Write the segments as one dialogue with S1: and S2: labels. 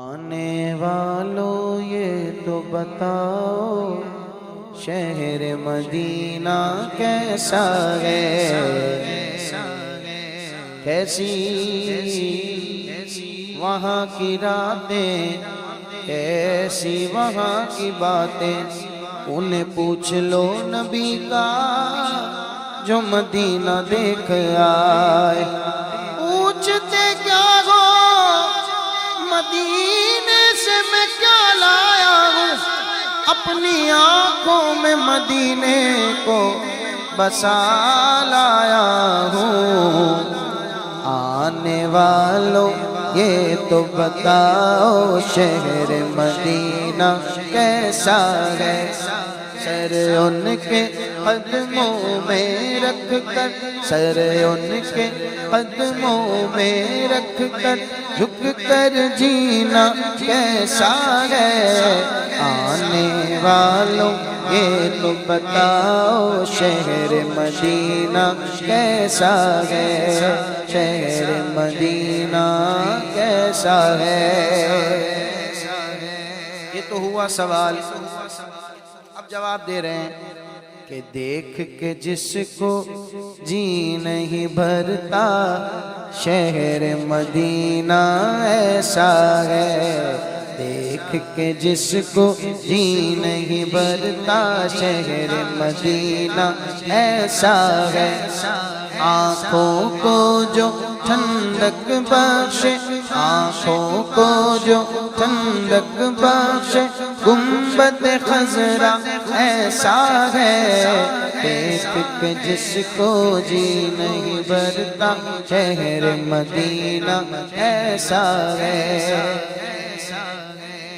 S1: آنے والوں یہ تو بتاؤ شہر مدینہ کیسا ہے، کیسی وہاں کی راتیں، کیسی وہاں کی باتیں، انہیں پوچھ لو نبی کا جو مدینہ دیکھ آئے۔ پوچھتے کیا ہو مدینے سے میں کیا لایا ہوں، اپنی آنکھوں میں مدینے کو بسا لایا ہوں۔ آنے والوں یہ تو بتاؤ شہر مدینہ کیسا ہے، سر ان کے قدموں میں رکھ کر، سر ان کے قدموں میں رکھ کر جھک کر جینا کیسا ہے۔ آنے والوں یہ تو بتاؤ شہر مدینہ کیسا ہے، شہر مدینہ کیسا ہے۔ یہ تو ہوا سوال، اب جواب دے رہے ہیں کہ دیکھ کے جس کو جی نہیں بھرتا شہر مدینہ ایسا ہے، دیکھ کے جس کو جی نہیں بھرتا شہر مدینہ ایسا ہے۔ آنکھوں کو جو ٹھنڈک بخشے، آنکھوں کو جو ٹھنڈک بخشے گنبد خضرا ایسا ہے، دیکھ کے جس کو جی نہیں بھرتا شہر مدینہ ایسا ہے۔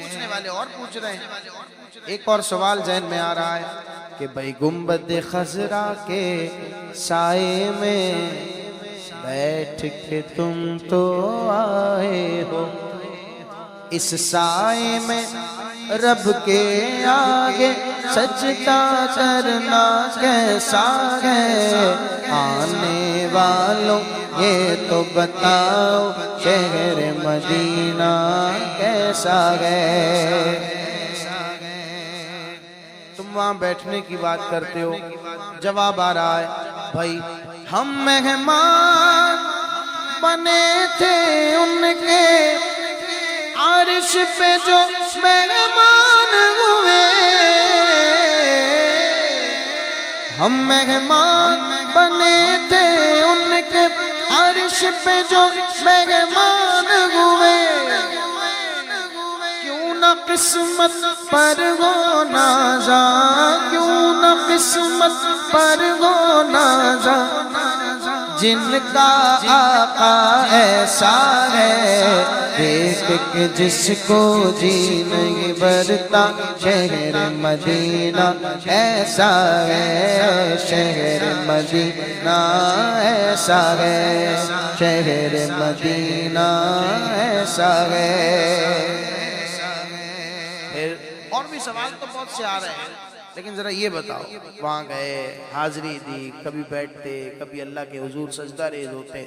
S1: پوچھنے والے اور پوچھ رہے ہیں، ایک اور سوال ذہن میں آ رہا ہے کہ بھئی گنبد خضرا کے سائے میں بیٹھ کے تم تو آئے ہو، اس سائے میں رب کے آگے سجدہ کرنا کیسا ہے۔ آنے والوں یہ تو بتاؤ شہر مدینہ کیسا ہے۔ تم وہاں بیٹھنے کی بات کرتے ہو، جواب آ رہا ہے بھائی ہم مہمان بنے تھے ان کے عرش پہ جو مہمان ہوئے، ہم مہمان بنے تھے ان کے عرش پہ جو مہمان ہوئے، کیوں نہ قسمت پر وہ نازا، کیوں نہ قسمت پر وہ نازا جن کا آقا ایسا ہے، دیکھ کے جس کو جی نہیں بھرتا شہر مدینہ ایسا ہے، شہر مدینہ ایسا ہے، شہر مدینہ ایسا ہے۔ پھر اور بھی سوال تو بہت سے آ رہے ہیں، لیکن ذرا یہ بتاؤ وہاں گئے، حاضری دی، کبھی بیٹھتے، کبھی اللہ کے حضور سجدہ ریز ہوتے،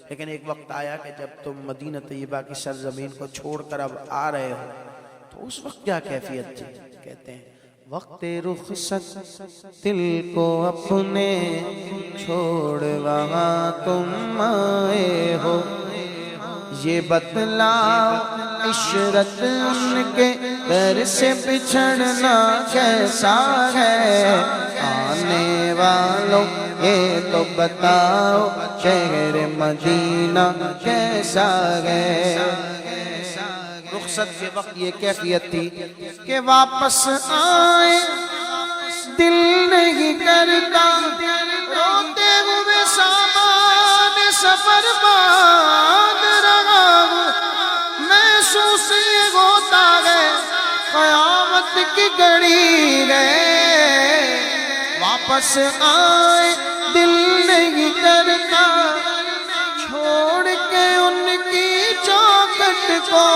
S1: لیکن ایک وقت آیا کہ جب تم مدینہ طیبہ کی سرزمین کو چھوڑ کر اب آ رہے ہو تو اس وقت کیا کیفیت تھی؟ کہتے ہیں وقت رخصت دل کو اپنے چھوڑ وہاں تم آئے ہو، یہ بتلاؤ عشرت ان کے در سے بچھڑنا کیسا ہے۔ آنے والوں یہ تو بتاؤ شہر مدینہ کیسا ہے۔ رخصت کے وقت یہ کیفیت تھی کہ واپس آئے دل نہیں کرتا، روتے ہوئے سامان سفر باندھ رہا ہوں، محسوس یہ ہوتا ہے قیامت کی گھڑی ہے۔ واپس آئے دل نہیں کرتا، چھوڑ کے ان کی چوکھٹ کو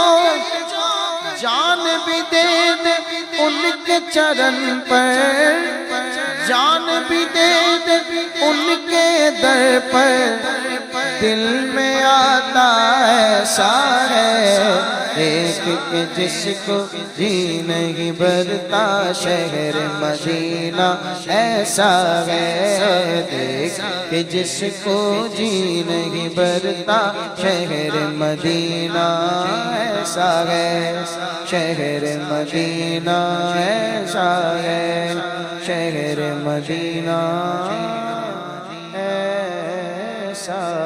S1: جان بھی دے دے ان کے چرن پر، جان بھی دے دے ان کے در پر، دل میں آتا ایسا ہے دیکھ کہ جس کو جی نہیں بھرتا شہر مدینہ ایسا ہے، دیکھ کہ جس کو جی نہیں بھرتا شہر مدینہ ایسا ہے، شہر مدینہ ایسا ہے، شہر مدینہ ایسا